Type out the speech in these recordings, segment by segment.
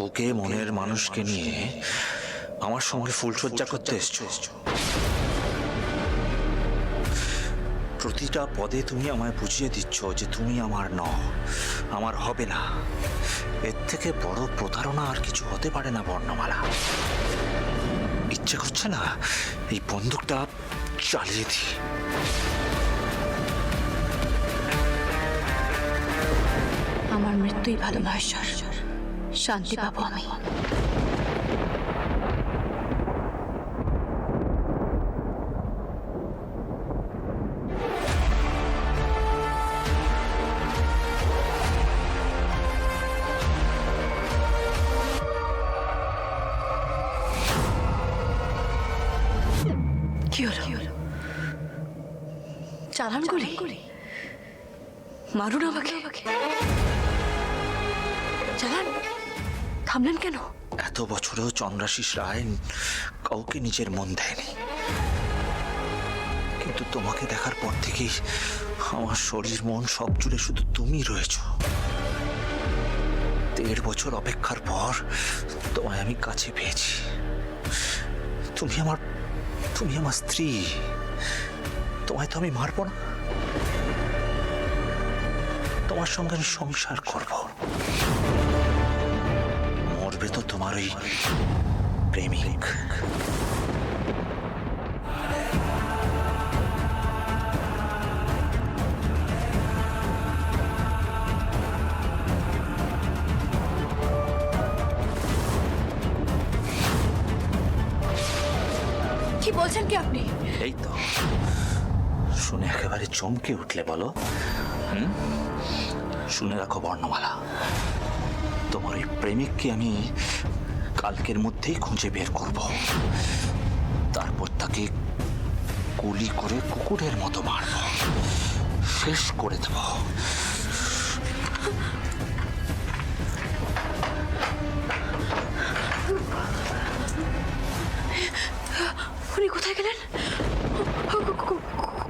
বুকে মনের মানুষকে নিয়ে আমার সঙ্গে ফুলসজ্জা করতে এসছো। প্রতিটা পদে তুমি আমায় বুঝিয়ে দিচ্ছ যে তুমি আমার নও, আমার হবে না। এর থেকে বড় প্রতারণা আর কিছু হতে পারে না বর্ণমালা। ইচ্ছে করছে না এই বন্দুকটা চালিয়ে দিই। আমার মৃত্যুই ভালো মহেশ্বর, শান্তি পাবো আমি। কি হলো? চালান গুলি? মারুন আমাকে। চালান থামলেন কেন? এত বছরেও চন্দ্রাশিস রায় কাউকে নিজের মন দেয়নি, কিন্তু তোমাকে দেখার পর থেকেই আমার শরীর মন সব জুড়ে শুধু তুমি রয়েছ। 1.5 বছর অপেক্ষার পর তোমায় আমি কাছে পেয়েছি। তুমি আমার স্ত্রী। তোমায় তো আমি মারবো না, তোমার সঙ্গে আমি সংসার করব। মরবে তো তোমার ওই প্রেমিক। কি বলছেন কি আপনি? এই তো শুনে একেবারে চমকে উঠলে বলো। শুনে রাখো বর্ণমালা, তোমার ওই প্রেমিককে আমি কালকের মধ্যেই খুঁজে বের করব। তারপর তাকে গুলি করে কুকুরের মতো মারব, শেষ করে দেব। উনি কোথায় গেলেন?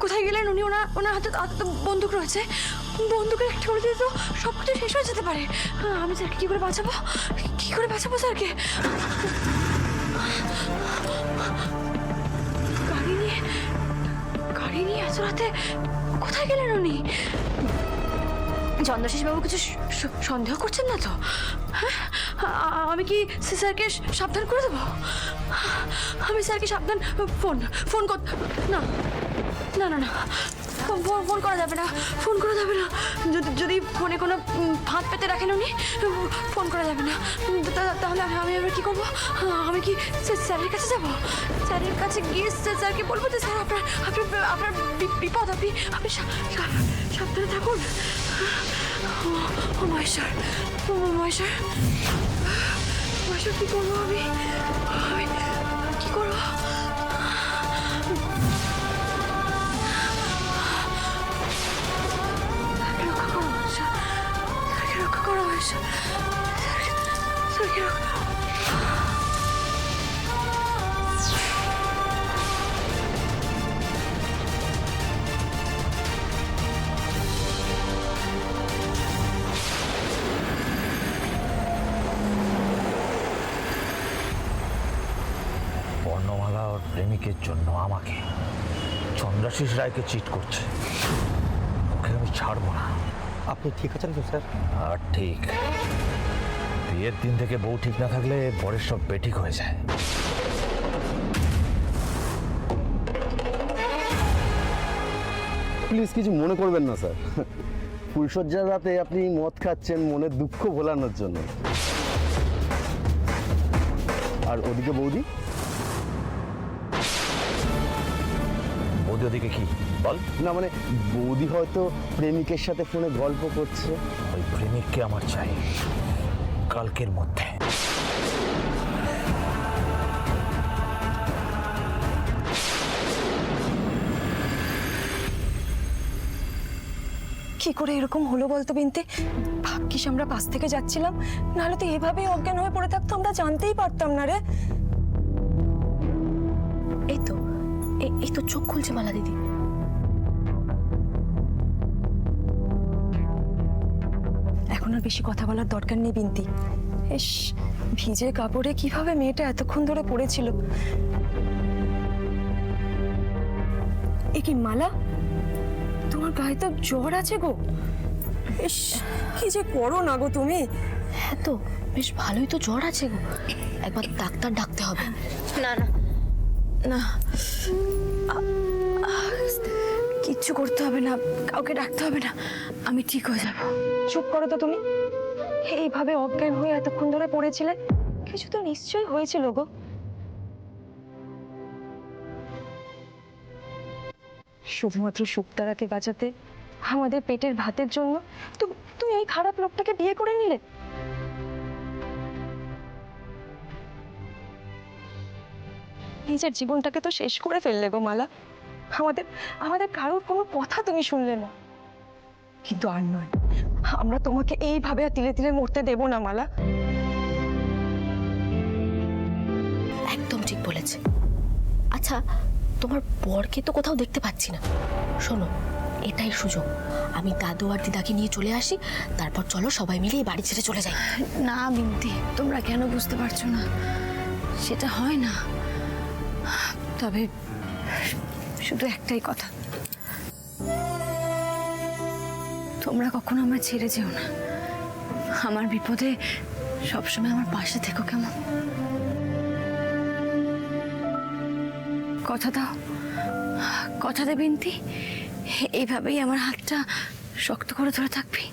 কোথায় গেলেন উনি? ওনার হাতে তো বন্দুক রয়েছে। বন্দুকের একটা করে দিলে তো সব কিছু শেষ হয়ে যেতে পারে। আমি স্যারকে কি করে বাঁচাবো? স্যারকে? গাড়ি নিয়ে এত রাতে কোথায় গেলেন উনি? চন্দ্রাশিস বাবু কিছু সন্দেহ করছেন না তো? হ্যাঁ, আমি কি স্যারকে সাবধান করে দেবো? আমি স্যারকে সাবধান ফোন কর। না, ফোন করা যাবে না। যদি ফোনে কোনো ফাঁদ পেতে রাখেন উনি, ফোন করা যাবে না। তাহলে আমি এবার কি করবো? আমি কি স্যারের কাছে যাবো? স্যারের কাছে গিয়ে স্যারকে বলবো যে স্যার আপনার বিপদ, আপনি সাবধানে থাকুন। মহেশ্বর, কি করবো আমি? কি করবো? রক্ষা করো মহেশ্বর, স্যারকে রক্ষা। বর্ণমালা ওর প্রেমিকের জন্য আমাকে, চন্দ্রাশিস রায়কে চিট করছে। ওকে আমি ছাড়বো না। আপনি ঠিক আছেন তো স্যার? আর ঠিক, বিয়ের দিন থেকে বউ ঠিক না থাকলে বরের সব বেঠিক হয়ে যায়। প্লিজ কিছু মনে করবেন না স্যার। ফুলসজ্জার রাতে আপনি মদ খাচ্ছেন মনের দুঃখ ভোলানোর জন্য। আর ওদিকে বৌদি? বৌদি ওদিকে কি বল? না মানে বৌদি হয়তো প্রেমিকের সাথে ফোনে গল্প করছে। ওই প্রেমিককে আমার চাই কালকের মধ্যে। কি করে এরকম হলো বলতো বিনতে? ভাগ্যিস আমরা পাশ থেকে যাচ্ছিলাম, নাহলে তো এভাবেই অজ্ঞান হয়ে পড়ে থাকতো, আমরা জানতেই পারতাম না রে। এই তো চোখ খুলছে মালা দিদি। এখন আর বেশি কথা বলার দরকার নেই বিনতি, ইস, ভিজে কাপড়ে কিভাবে মেয়েটা এতক্ষণ ধরে পড়েছিল। এ কি মালা, তোমার গায়ে তো জ্বর আছে গো। ইস, কি যে করো না গো তুমি। হ্যাঁ তো বেশ ভালোই তো জ্বর আছে গো, একবার ডাক্তার ডাকতে হবে। না না না, কিচ্ছু করতে হবে না, কাউকে ডাকতে হবে না, আমি ঠিক হয়ে যাব। চুপ করো তো তুমি। এইভাবে অজ্ঞান হয়ে এতক্ষণ ধরে পড়েছিলে, কিছু তো নিশ্চয়ই হয়েছিল গো। শুধুমাত্র শুক্তারাকে বাঁচাতে, আমাদের পেটের ভাতের জন্য তুমি এই খারাপ লোকটাকে বিয়ে করে নিলে। নিজের জীবনটাকে তো শেষ করে ফেললে গো মালা। আমাদের আমাদের কারোর কোনো কথা তুমি শুনলে না। কিন্তু আর নয়, আমরা তোমাকে এইভাবে আর তিলে তিলে মরতে দেব না মালা। একদম ঠিক বলেছে। আচ্ছা, তোমার বরকে তো কোথাও দেখতে পাচ্ছি না। শোনো, এটাই সুযোগ, আমি দাদু আর দিদাকে নিয়ে চলে আসি, তারপর চলো সবাই মিলে এই বাড়ি ছেড়ে চলে যাই। না বিন্তি, তোমরা কেন বুঝতে পারছো না, সেটা হয় না। তবে শুধু একটাই কথা, তোমরা কখনো আমার ছেড়ে যেও না। আমার বিপদে সবসময় আমার পাশে থেকো, কেমন? কথা দাও, কথা দে বিন্তি, এইভাবেই আমার হাতটা শক্ত করে ধরে থাকবি।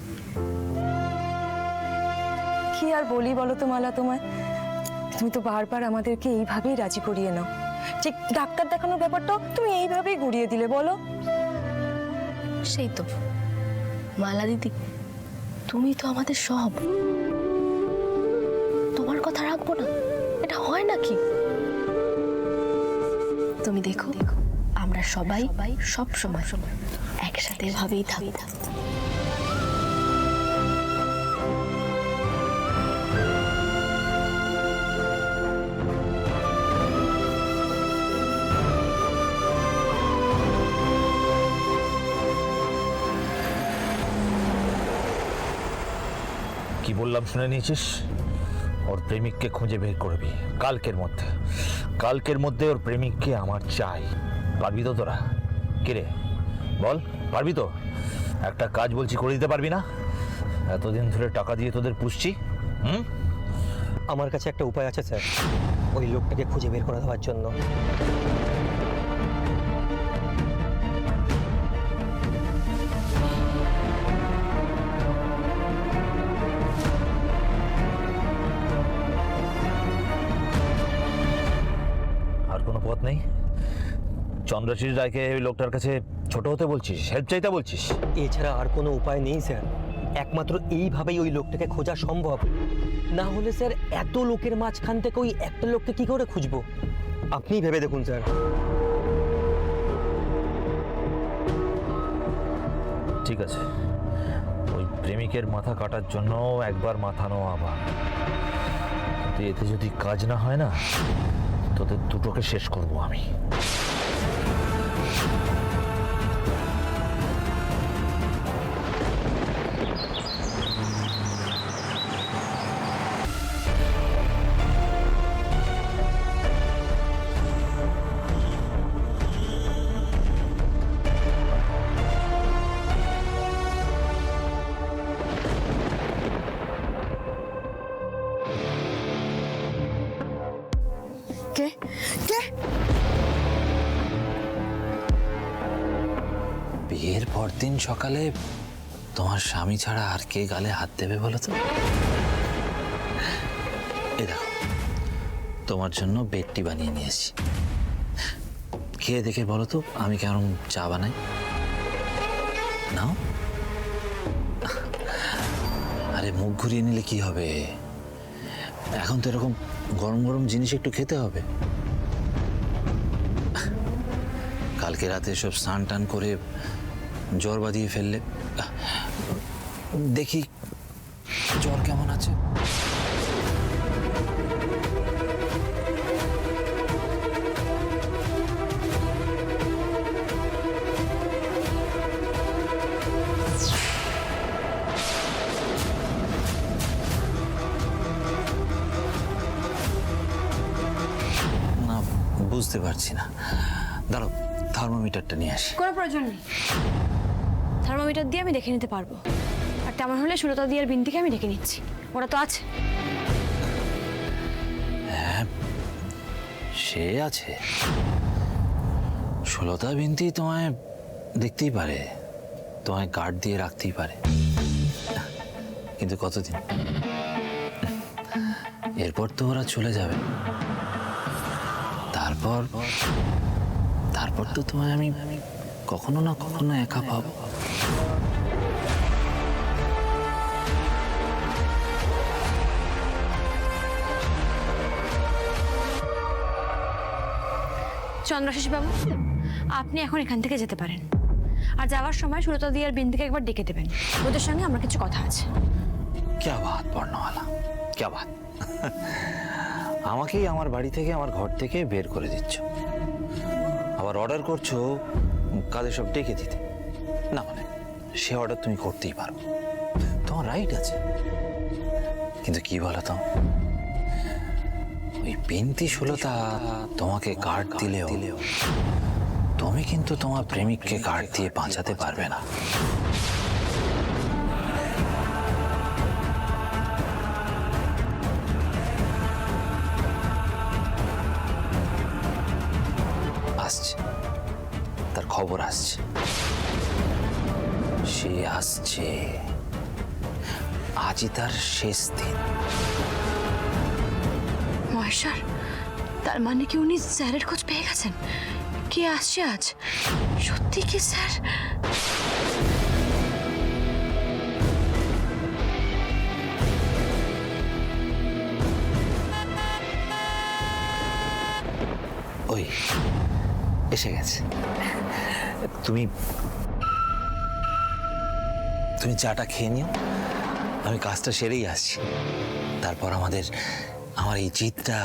কি আর বলি বলো তো মালা তোমায়, তুমি তো বারবার আমাদেরকে এইভাবেই রাজি করিয়ে নাও। ঠিক ডাক্তার দেখানোর ব্যাপারটাও তুমি এইভাবেই ঘুরিয়ে দিলে বলো। সেই তো মালা দিদি, তুমি তো আমাদের সব, তোমার কথা রাখবো না, এটা হয় নাকি? তুমি দেখো, আমরা সবাই সব সময় একসাথে ভাবেই থাকবো। কি বললাম শুনে নিয়েছিস? ওর প্রেমিককে খুঁজে বের করবি কালকের মধ্যে ওর প্রেমিককে আমার চাই। পারবি তো তোরা? কিরে বল, পারবি তো? একটা কাজ বলছি করে দিতে পারবি না? এতদিন ধরে টাকা দিয়ে তোদের পুষছি। আমার কাছে একটা উপায় আছে স্যার, ওই লোকটাকে খুঁজে বের করে দেওয়ার জন্য। আর কোনো পথ নেই? চন্দ্রশীল রায়কে ওই লোকটার কাছে ছোট হতে বলছিস, হেল্প চাইতে বলছিস? এছাড়া আর কোনো উপায় নেই স্যার, একমাত্র এইভাবেই ওই লোকটাকে খোঁজা সম্ভব। না হলে স্যার এত লোকের মাঝখান থেকে ওই একটা লোককে কি করে খুঁজবো? আপনিই ভেবে দেখুন স্যার। ঠিক আছে, ওই প্রেমিকের মাথা কাটার জন্য একবার মাথা নোয়াবা, কিন্তু এতে যদি কাজ না হয় না, তোদের দুটোকে শেষ করব আমি। কে কে? বিয়ের পরদিন সকালে তোমার স্বামী ছাড়া আর কে গালে হাত দেবে বলো তো? এই দেখো, তোমার জন্য বেডটি বানিয়ে নিয়ে এসেছি, খেয়ে দেখে বলো তো আমি কেমন চা বানাই। নাও। আরে মুখ ঘুরিয়ে নিলে কি হবে, এখন তো এরকম গরম গরম জিনিস একটু খেতে হবে। কালকে রাতে সব স্নান টান করে জ্বর বাঁধিয়ে ফেললে। দেখি জ্বর কেমন আছে। বুঝতে পারছি না। দাঁড়াও, থার্মোমিটারটা নিয়ে আসি। কোনো প্রয়োজন নেই, থার্মোমিটার দিয়ে আমি দেখে নিতে পারবো। আর তেমন হলে সুলতা দিয়ে আর বিন্তিকে আমি ডেকে নিচ্ছি, ওরা তো আছে। সে আছে, সুলতা বিনতি তোমায় দেখতেই পারে, তোমায় গার্ড দিয়ে রাখতেই পারে, কিন্তু কতদিন? এরপর তো ওরা চলে যাবে। তারপর তো তোমায় আমি কখনো না কখনো একা পাবো। চন্দ্রাশিস বাবু, আপনি এখন এখান থেকে যেতে পারেন। আর যাওয়ার সময় সুলতা দিয়ে আর বিন্দিকে একবার ডেকে দেবেন, ওদের সঙ্গে আমার কিছু কথা আছে। ক্যা বাত বর্ণওয়ালা, ক্যা বাত! আমাকেই আমার বাড়ি থেকে, আমার ঘর থেকে বের করে দিচ্ছ, আবার অর্ডার করছো কাদের সব ডেকে দিতে। না মানে সে অর্ডার তুমি করতেই পারো, তোমার রাইট আছে, কিন্তু কি বলো তো, ওই বিনতি সুলতা তোমাকে গার্ড দিলেও তুমি কিন্তু তোমার প্রেমিককে গার্ড দিয়ে বাঁচাতে পারবে না। আসছে, তার খবর আসছে, সে আসছে, আজই তার শেষ দিন। মহেশ্বর, তার মানে কি উনি স্যারের খোঁজ পেয়ে গেছেন? কে আসছে আজ? সত্যি কি স্যার? ওই এসে গেছে। তুমি চাটা খেয়ে নিও, আমি কাজটা সেরেই আসছি। তারপর আমার এই জিতটা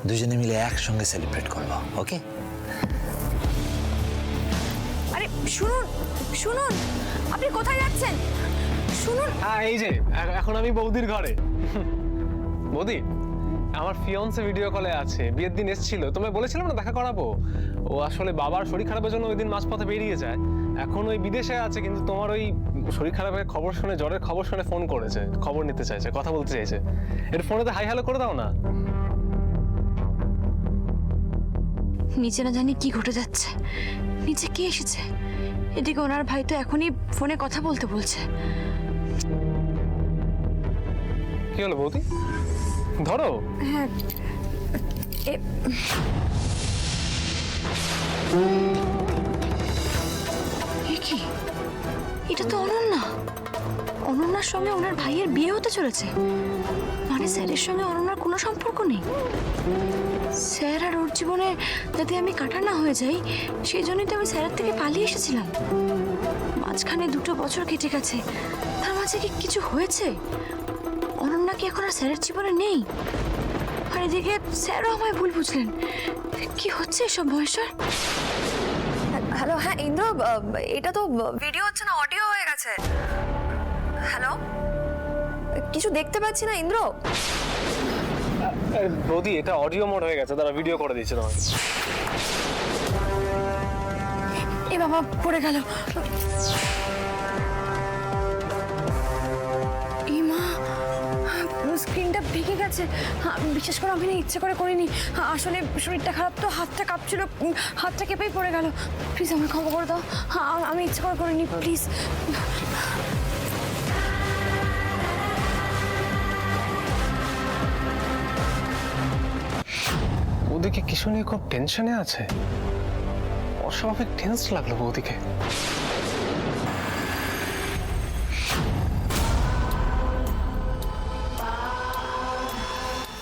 দুজনে মিলে একসঙ্গে সেলিব্রেট করবো, ওকে? আরে শুনুন শুনুন, আপনি কোথায় যাচ্ছেন? শুনুন। হ্যাঁ, এই যে এখন আমি বৌদির ঘরে। বৌদি, আমার ফিয়ন্সে ভিডিও কলে আছে, বিয়ের দিন এসেছিল, তোমায় বলেছিলাম না দেখা করাবো। ও আসলে বাবার শরীর খারাপের জন্য ওই দিন মাঝপথে বেরিয়ে যায়, এখন ওই বিদেশে আছে, কিন্তু তোমার ওই শরীর খারাপের খবর শুনে, জ্বরের খবর শুনে ফোন করেছে, খবর নিতে চাইছে, কথা বলতে চাইছে। এর ফোনেতে হাই হ্যালো করে দাও না। নিচে না জানি কি ঘটে যাচ্ছে, নিচে কে এসেছে? এদিকে ওনার ভাই তো এখনই ফোনে কথা বলতে বলছে। কি হলো বৌদি, ধরো। হ্যাঁ, কি এটা তো অনন্যা। অনন্যার সঙ্গে ওনার ভাইয়ের বিয়ে হতে চলেছে, মানে স্যারের সঙ্গে অনন্যার কোনো সম্পর্ক নেই। স্যার আর ওর জীবনে যাতে আমি কাটা না হয়ে যাই, সেই জন্যই তো আমি স্যারের থেকে পালিয়ে এসেছিলাম। মাঝখানে 2 বছর কেটে গেছে, তার মাঝে কি কিছু হয়েছে? অনন্যা কি এখন আর স্যারের জীবনে নেই? আর এদিকে স্যারও আমায় ভুল বুঝলেন। কি হচ্ছে এসব মহেশ্বর? হ্যালো, হ্যাঁ ইন্দ্র, এটা তো ভিডিও হচ্ছে না, অডিও হয়ে গেছে। হ্যালো, কিছু দেখতে পাচ্ছি না ইন্দ্র। বৌদি, এটা অডিও মোড হয়ে গেছে, তারা ভিডিও করে দিচ্ছে তোমাকে। এ বাবা, পড়ে গেল। স্ক্রিনটা ভেঙে গেছে। বিশেষ করে আমি ইচ্ছে করে করিনি, আসলে শরীরটা খারাপ তো, হাতটা কাঁপছিল, হাতটা কেঁপেই পড়ে গেল। প্লিজ আমাকে ক্ষমা করে দাও, আমি ইচ্ছে করে করিনি, প্লিজ। বৌদিকে কিছু নিয়ে খুব টেনশনে আছে, অস্বাভাবিক টেন্স লাগলো বৌদিকে।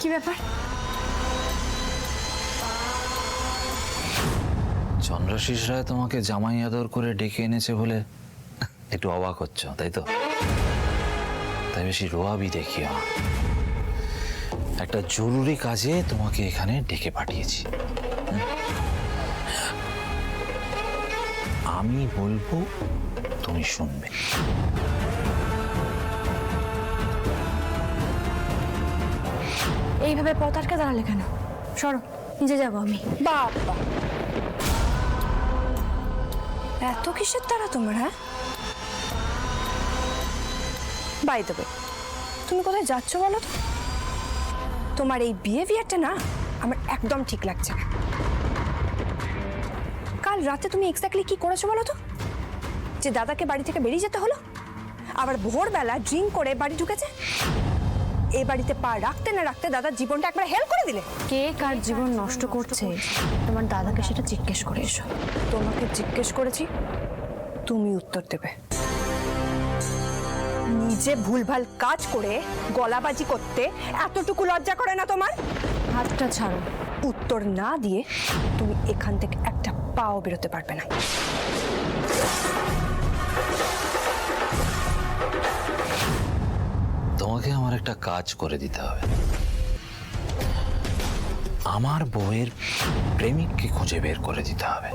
কি ব্যাপার? চন্দ্রাশিস রায় তোমাকে জামাই আদর করে ডেকে এনেছে বলে একটু অবাক হচ্ছ, তাই তো? তাই বেশি রোয়াবি দেখিও না। একটা জরুরি কাজে তোমাকে এখানে ডেকে পাঠিয়েছি। আমি বলবো, তুমি শুনবে। এইভাবে পথ আটকে দাঁড়ালে কেন? সরো। নিজে যাবো আমি। বাবা, এত কিসের তারা তোমার? হ্যাঁ, বাই দেবে, তুমি কোথায় যাচ্ছ বলো তো? তোমার এই বিহেভিয়ারটা না আমার একদম ঠিক লাগছে না। কাল রাতে তুমি এক্স্যাক্টলি কি করেছো বলো তো? যে দাদাকে বাড়ি থেকে বেরিয়ে যেতে হলো, আবার ভোরবেলা ড্রিঙ্ক করে বাড়ি ঢুকেছে। এই বাড়িতে পা রাখতে না রাখতে দাদার জীবনটা একবার হেল করে দিলে। কে কার জীবন নষ্ট করছে তোমার দাদাকে সেটা জিজ্ঞেস করে এসো। তোমাকে জিজ্ঞেস করেছি, তুমি উত্তর দেবে। নিজে ভুলভাল কাজ করে গলাবাজি করতে এতটুকু লজ্জা করে না তোমার? হাতটা ছাড়ো। উত্তর না দিয়ে তুমি এখান থেকে একটা পাও বেরোতে পারবে না। তোমাকে আমার একটা কাজ করে দিতে হবে। আমার বউয়ের প্রেমিককে খুঁজে বের করে দিতে হবে।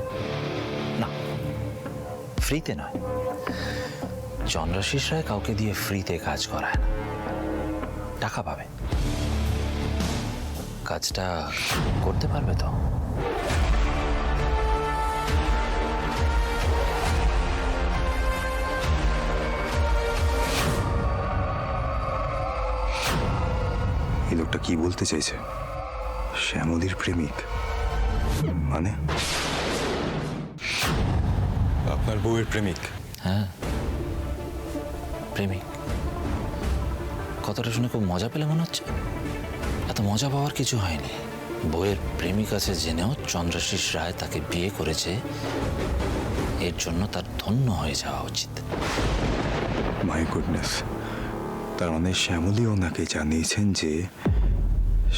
না, ফ্রিতে নয়। চন্দ্রাশিস রায় কাউকে দিয়ে ফ্রিতে কাজ করায় না, টাকা পাবে। কাজটা করতে পারবে তো? এই লোকটা কি বলতে চাইছে? শ্যামলীর প্রেমিক মানে? আপনার বউয়ের প্রেমিক? হ্যাঁ, প্রেমিক। কথাটা শুনে খুব মজা পেলে মনে হচ্ছে। এত মজা পাওয়ার কিছু হয়নি। বউয়ের প্রেমিক আছে জেনেও চন্দ্রাশিস রায় তাকে বিয়ে করেছে, এর জন্য তার ধন্য হয়ে যাওয়া উচিত। মাই গুডনেস, তার মানে শ্যামলী ওনাকে জানিয়েছেন যে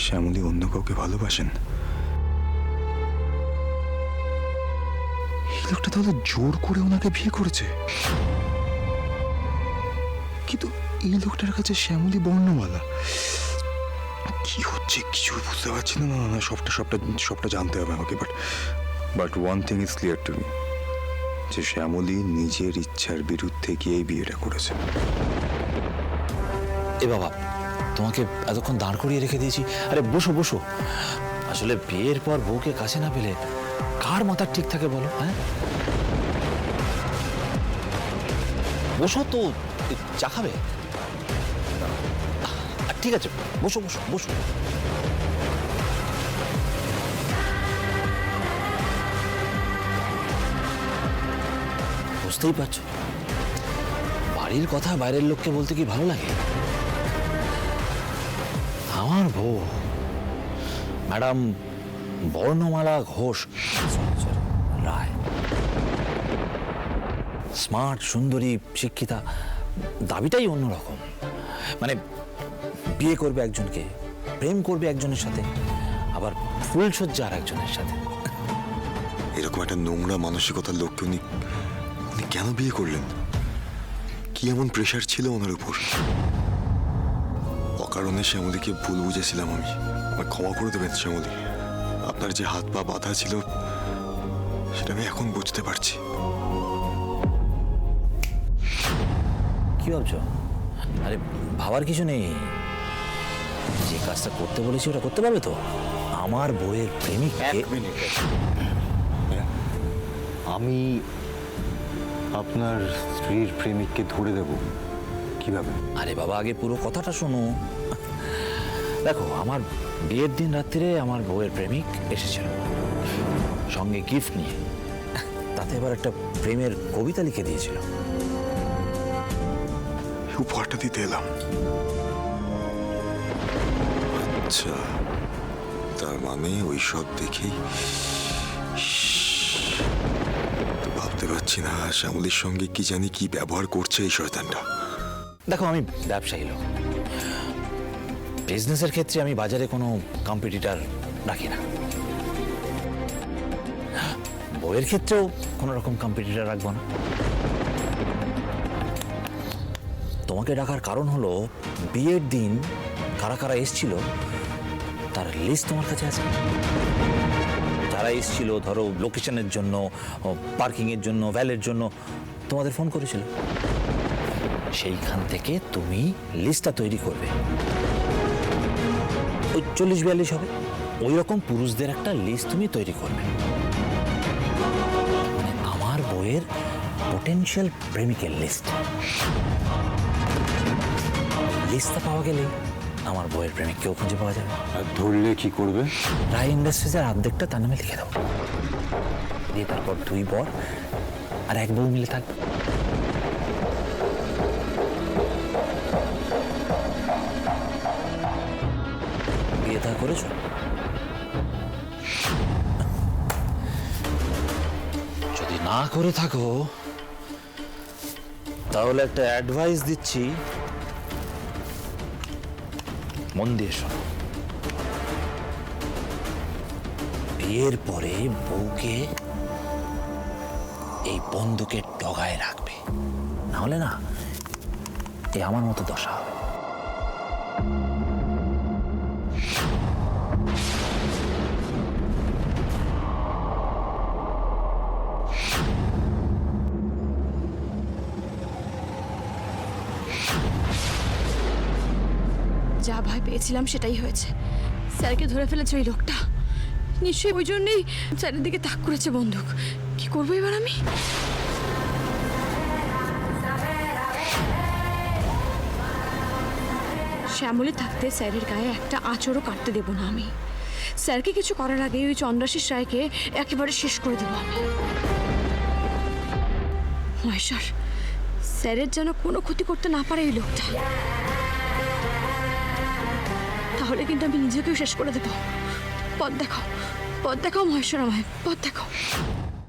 শ্যামলী অন্য কাউকে ভালোবাসেন। এই লোকটা তাহলে জোর করে ওনাকে বিয়ে করেছে। কিন্তু এই লোকটার কাছে শ্যামলী বর্ণমালা। কি হচ্ছে কিছু বুঝতে পারছি না। না না, সবটা জানতে হবে আমাকে। But one thing is clear to me, যে শ্যামলী নিজের ইচ্ছার বিরুদ্ধে গিয়ে বিয়েটা করেছে। এ বাবা, তোমাকে এতক্ষণ দাঁড় করিয়ে রেখে দিয়েছি। আরে বসো বসো। আসলে বিয়ের পর বউকে কাছে না পেলে কার মাথা ঠিক থাকে বলো? হ্যাঁ, বসো তো, চা খাবে? ঠিক আছে, বসো বসো বসো। বুঝতেই পারছো, বাড়ির কথা বাইরের লোককে বলতে কি ভালো লাগে? আমার বউ ম্যাডাম বর্ণমালা ঘোষ রায়, স্মার্ট, সুন্দরী, শিক্ষিতা। দাবিটাই অন্যরকম। মানে বিয়ে করবে একজনকে, প্রেম করবে একজনের সাথে, আবার ফুলসজ্জা আর একজনের সাথে। এরকম একটা নোংরা মানসিকতার লোককে উনি কেন বিয়ে করলেন? কি এমন প্রেশার ছিল ওনার উপর? অকারণে শ্যামলীকে ভুল বুঝেছিলাম আমি। আমায় ক্ষমা করে দেবেন শ্যামলী। আপনার যে হাত পা বাঁধা ছিল সেটা আমি এখন বুঝতে পারছি। কি ভাবছো? আরে ভাবার কিছু নেই। যে কাজটা করতে বলেছি ওটা করতে পারবে তো? আমার বইয়ের প্রেমিক। এক মিনিট, আমি আপনার স্ত্রীর প্রেমিককে ধরে দেব কিভাবে? আরে বাবা, আগে পুরো কথাটা শোনো। দেখো, আমার বিয়ের দিন রাত্রিরে আমার বউয়ের প্রেমিক এসেছিল সঙ্গে গিফট নিয়ে। তাতে এবার একটা প্রেমের কবিতা লিখে দিয়েছিল। উপহারটা দিতে এলাম। আচ্ছা, তার মানে ওই সব দেখেই তো ভাবতে পারছি না শ্যামলীর সঙ্গে কি জানি কি ব্যবহার করছে এই শয়তানটা। দেখো, আমি ব্যবসায়ী লোক। বিজনেসের ক্ষেত্রে আমি বাজারে কোনো কম্পিটিটর রাখি না। বইয়ের ক্ষেত্রেও কোনো রকম কম্পিটিটর রাখবো না। তোমাকে ডাকার কারণ হলো, বিয়ের দিন কারা কারা এসছিল তার লিস্ট তোমার কাছে আছে। যারা এসছিল ধরো লোকেশনের জন্য, পার্কিংয়ের জন্য, ভ্যালের জন্য, তোমাদের ফোন করেছিল। সেইখান থেকে তুমি লিস্টটা তৈরি করবে। ওই 40-42 হবে। ওই রকম পুরুষদের একটা লিস্ট তুমি তৈরি করবে, মানে আমার বইয়ের পোটেনশিয়াল প্রেমিকের লিস্টটা পাওয়া গেলে আমার বইয়ের প্রেমিককেও খুঁজে পাওয়া যাবে। আর ধরলে কি করবে? রায় ইন্ডাস্ট্রিজের অর্ধেকটা তার নামে লিখে দেবো, দিয়ে তারপর 2 বর আর 1 বউ মিলে থাকবে। বিয়ে থা করেছ? যদি না করে থাকো তাহলে একটা অ্যাডভাইস দিচ্ছি, মন দিয়ে শোনো। বিয়ের পরে বউকে এই বন্দুকের ডগায় রাখবে, না হলে না এ আমার মতো দশা হবে। যা ভয় পেয়েছিলাম সেটাই হয়েছে। স্যারকে ধরে ফেলেছে ওই লোকটা, নিশ্চয়ই ওই জন্যই স্যারের দিকে তাক করেছে বন্দুক। কি করবো এবার আমি? শ্যামলী থাকতে স্যারের গায়ে একটা আঁচড়ও কাটতে দেব না আমি। স্যারকে কিছু করার আগে ওই চন্দ্রাশিস রায়কে একেবারে শেষ করে দেবো আমি। মহেশ্বর, স্যারের যেন কোনো ক্ষতি করতে না পারে এই লোকটা, তাহলে কিন্তু আমি নিজেকেও শেষ করে দেবো। পথ দেখাও মহেশ্বর, আমায় পথ দেখাও।